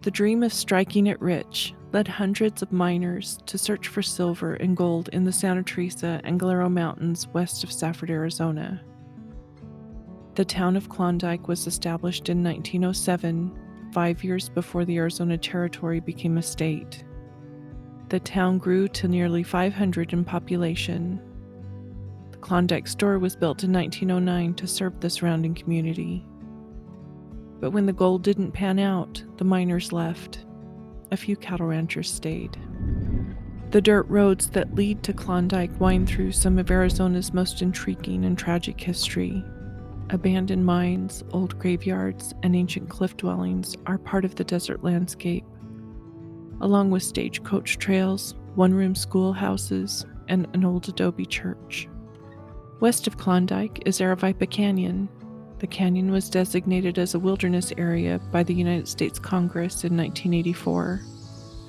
The dream of striking it rich led hundreds of miners to search for silver and gold in the Santa Teresa and Galero Mountains west of Safford, Arizona. The town of Klondike was established in 1907, 5 years before the Arizona Territory became a state. The town grew to nearly 500 in population. The Klondike store was built in 1909 to serve the surrounding community. But when the gold didn't pan out, the miners left. A few cattle ranchers stayed. The dirt roads that lead to Klondike wind through some of Arizona's most intriguing and tragic history. Abandoned mines, old graveyards, and ancient cliff dwellings are part of the desert landscape, along with stagecoach trails, one-room schoolhouses, and an old adobe church. West of Klondike is Aravaipa Canyon. The canyon was designated as a wilderness area by the United States Congress in 1984.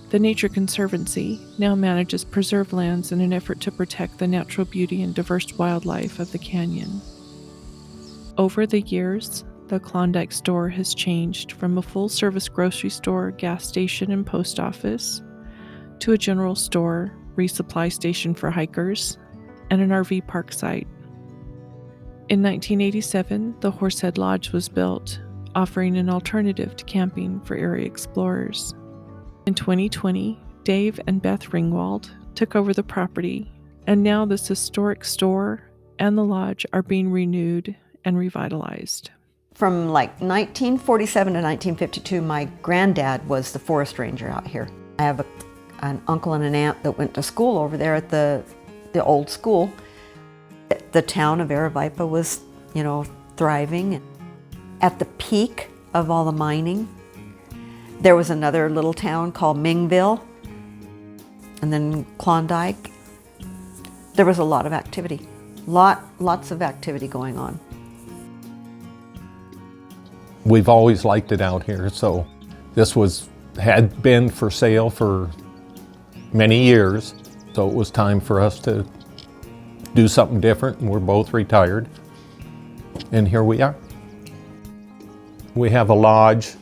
The Nature Conservancy now manages preserve lands in an effort to protect the natural beauty and diverse wildlife of the canyon. Over the years, the Klondike store has changed from a full-service grocery store, gas station, and post office to a general store, resupply station for hikers, and an RV park site. In 1987, the Horsehead Lodge was built, offering an alternative to camping for area explorers. In 2020, Dave and Beth Ringwald took over the property, and now this historic store and the lodge are being renewed and revitalized. From like 1947 to 1952, my granddad was the forest ranger out here. I have an uncle and an aunt that went to school over there at the old school. The town of Aravaipa was, thriving. At the peak of all the mining, there was another little town called Mingville, and then Klondike. There was a lot of activity, lots of activity going on. We've always liked it out here, so this had been for sale for many years, so it was time for us to do something different, and we're both retired, and here we are. We have a lodge.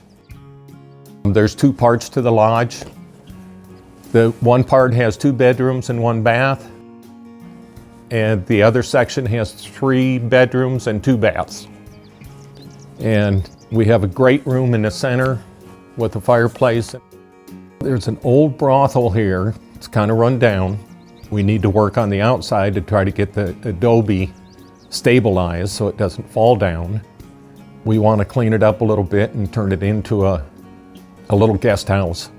There's two parts to the lodge. The one part has 2 bedrooms and 1 bath, and the other section has 3 bedrooms and 2 baths. And we have a great room in the center with a fireplace. There's an old brothel here. It's kind of run down. We need to work on the outside to try to get the adobe stabilized so it doesn't fall down. We want to clean it up a little bit and turn it into a little guest house.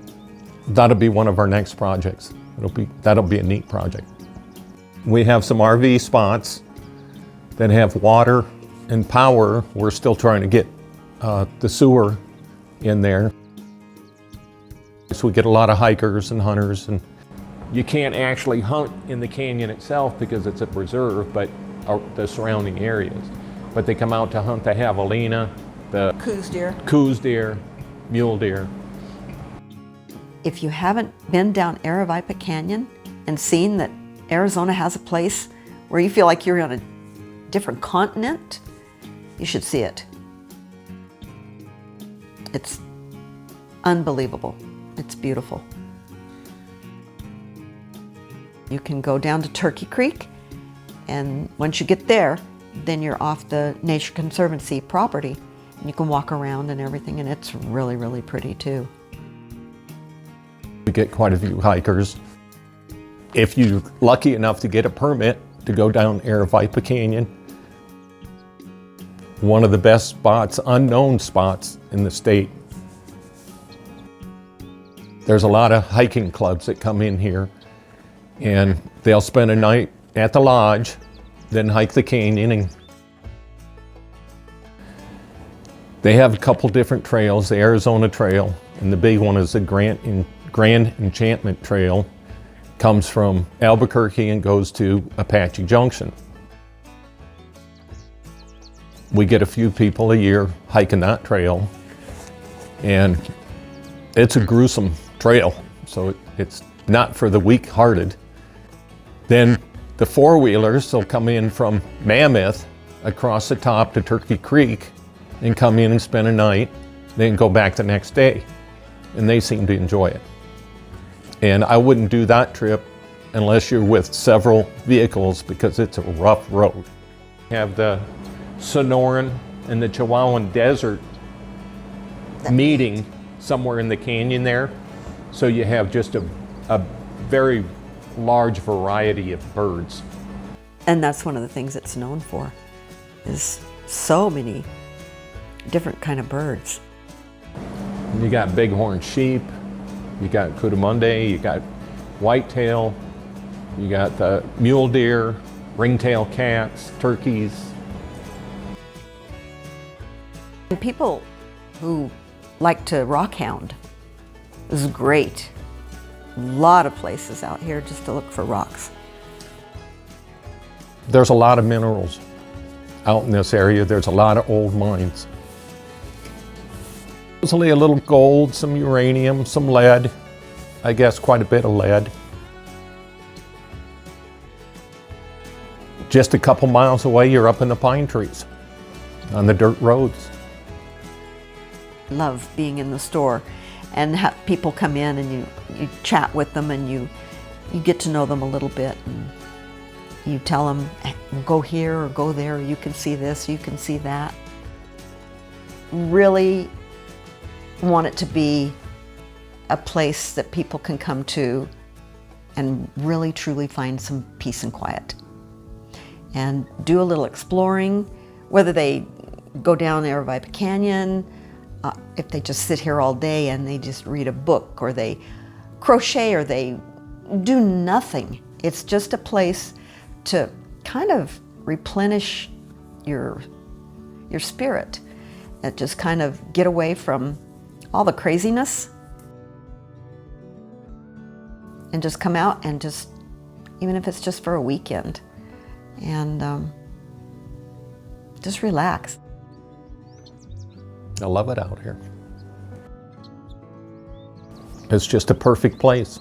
That'll be one of our next projects. That'll be a neat project. We have some RV spots that have water and power. We're still trying to get the sewer in there. So we get a lot of hikers and hunters, and you can't actually hunt in the canyon itself because it's a preserve, but the surrounding areas. But they come out to hunt the javelina, the coos deer, mule deer. If you haven't been down Aravaipa Canyon and seen that Arizona has a place where you feel like you're on a different continent, you should see it. It's unbelievable. It's beautiful. You can go down to Turkey Creek, and once you get there, then you're off the Nature Conservancy property, and you can walk around and everything, and it's really, really pretty too. We get quite a few hikers. If you're lucky enough to get a permit to go down Aravaipa Canyon, one of the best spots, unknown spots in the state. There's a lot of hiking clubs that come in here, and they'll spend a night at the lodge, then hike the canyon. And they have a couple different trails, the Arizona Trail, and the big one is the Grand Enchantment Trail. Comes from Albuquerque and goes to Apache Junction. We get a few people a year hiking that trail, and it's a gruesome trail, so it's not for the weak-hearted. Then the four-wheelers will come in from Mammoth across the top to Turkey Creek and come in and spend a night, then go back the next day. and they seem to enjoy it. And I wouldn't do that trip unless you're with several vehicles because it's a rough road. You have the Sonoran and the Chihuahuan Desert meeting somewhere in the canyon there. So you have just a very large variety of birds. And that's one of the things it's known for, is so many different kind of birds. You got bighorn sheep, you got cootamunde, you got whitetail, you got the mule deer, ringtail cats, turkeys. And people who like to rock hound, this is great. A lot of places out here just to look for rocks. There's a lot of minerals out in this area. There's a lot of old mines. Mostly a little gold, some uranium, some lead. I guess quite a bit of lead. Just a couple miles away, you're up in the pine trees on the dirt roads. Love being in the store and have people come in and you chat with them and you get to know them a little bit. And you tell them, hey, go here or go there, or you can see this, you can see that. Really want it to be a place that people can come to and really truly find some peace and quiet. And do a little exploring, whether they go down Aravaipa Canyon, if they just sit here all day and they just read a book, or they crochet, or they do nothing. It's just a place to kind of replenish your spirit and just kind of get away from all the craziness and just come out and just, even if it's just for a weekend, and just relax. I love it out here. It's just a perfect place.